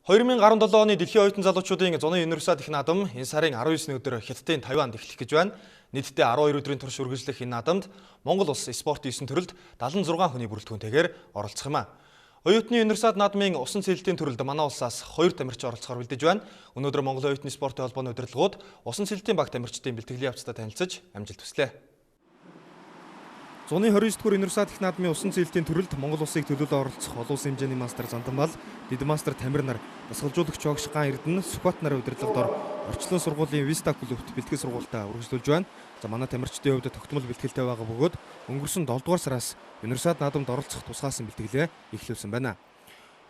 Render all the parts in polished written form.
2017 оны дэлхийн оюутан залуучуудын зуны универсиад их наадам энэ сарын 19-ний өдөр Хятадын Тайванд эхлэх гэж байна. Нийтдээ 12 өдрийн турш үргэлжлэх энэ наадамд Монгол улс спортын 9 төрөлд 76 хүний бүрэлдэхүүнтэйгээр оролцох юм а. Оюутны универсиад наадмын усан цэлэлтийн төрөлд манай улсаас 2 тамирчин оролцохоор бэлдэж байна. Өнөөдөр Монгол оюутны спортын холбооны удирдлагууд усан цэлэлтийн баг тамирчдын бэлтгэлийн явцдаа танилцаж амжилт хүслээ. Зуны 29-р универсиад их наадмын усан цэлэлтийн төрөлд Монгол улсыг төлөөлөн оролцох олон улсын хэмжээний мастер Занданбал, дид мастер Тамир нар, дасгалжуулагч Чогш Ган Эрдэнэ, Сүхбат нарын удирдлагад орчлон сургуулийн Vista клубт бэлтгэл сургуультаа үргэлжлүүлж байна. За манай тамирчдын хувьд тогтмол бэлтгэлтэй байгаа бөгөөд өнгөрсөн 7 дугаар сараас универсиад наадамд оролцох тусгаасан бэлтгэлээ эхлүүлсэн байна.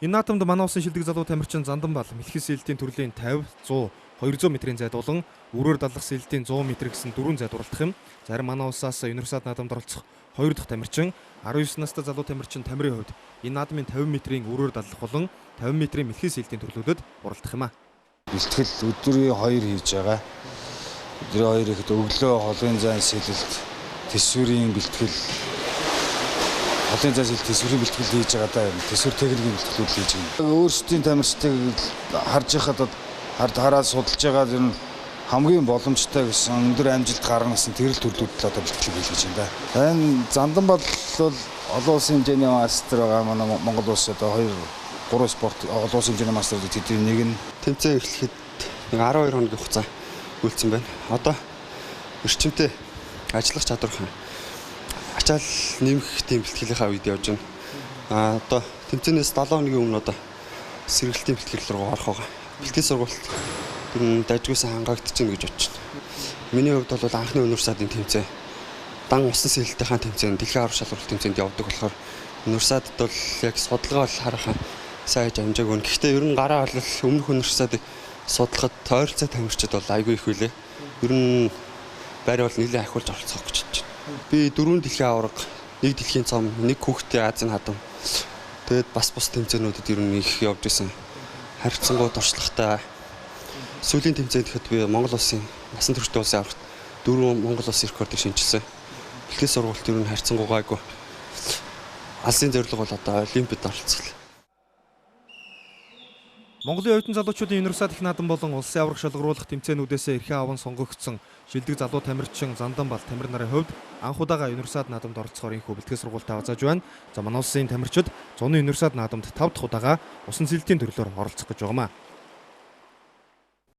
Энэ наадамд манай улсын шилдэг залуу тамирчин Занданбал мэлхис сэлэлтийн төрлийн 50, 100, 200 метрийн зайд болон өрөөр даллах сэлэлтийн 100 м гэсэн 4 зайд уралдах юм. Зарим манай улсаас универсиад наадамд оролцох 2 дахь тамирчин 19 настай залуу тамирчин Тамирын хувьд энэ наадмын 50 м-ийн өрөөр даллах болон 50 м-ийн мэлхис сэлэлтийн төрлүүдэд оролдох юм а. Бэлтгэл өдрийн 2 хийж байгаа. Өдрийн 2 ихэд өглөө холын зайн сэлэлт, тэсвэрийн бэлтгэл, холын зайн сэлэлт, тэсвэрийн бэлтгэл хийж байгаадаа тэсвэр техникийн бэлтгэлүүд хийж байна. Өөрсдийн тамирчдыг харж байхад хараад судалж байгаа ер нь хамгийн боломжтой гэсэн өндөр амжилт гаргана гэсэн тэрэл төрлүүд л одоо бэлтгэл хийж байна. Энэ Занданбал бол олон улсын хэмжээний мастер байгаа. Манай Монгол улс одоо 2-3 спорт олон улсын хэмжээний мастерууд тэдний нэг нь тэмцээн эхлэхэд 12 хоногийн хугацаа үлдсэн байна. Одоо эрчимтэй ажиллах чадвархан ачаал нэмэх тийм бэлтгэлийнхаа үед явж байна. Одоо тэмцээнээс 7 хоногийн өмнө одоо сэргэлтийн бэлтгэл рүү орох байгаа. Бэлтгэл сургалт дайжгүйсэн хангагдаж байна гэж бодож байна. Миний хувьд бол анхны универсиадын тэмцээн дан усан сэлэлтийн тэмцээн дэлхийн аврал шалралт тэмцээнд явдаг болохоор универсиадд бол яг судалгаа бол харахаа сайн амжааг өгнө. Гэхдээ ер нь гараа бол өмнөх универсиадыг судлахад ойролцоо тамирчид бол айгүй их үлээ. Ер нь байр бол нэлээд ахиулж оролцох гэж бодож байна. Би 4 дэлхийн аварга, 1 дэлхийн цом, 1 хүүхдийн Азийн хадам. Тэгээд бас бус тэмцээнүүдэд ер нь их явж исэн. Харьцангуй туршлагатай сүүлийн тэмцээнд ихэд би Монгол улсын насан туршид улсын аваргад 4 Монгол улсын рекордыг шинжилсэн. Бэлтгэл сургалт ер нь харьцангуй гайгүй. Алсын зорилго бол одоо Олимпиад оролцох. Монголын оюутан залуучуудын универсиад их наадам болон улсын аварга шалгаруулах тэмцээнүүдээс эрхээ аван сонгогдсон шилдэг залуу тамирчин Занданбал Тамир нарын хувьд анх удаага универсиад наадамд оролцохоор инхүү бэлтгэл сургуультаа авааж байна. За манай улсын тамирчид зуны универсиад наадамд 5 дахь удаага усан цэлэлтийн төрлөөр оролцох гэж байгаа юм а.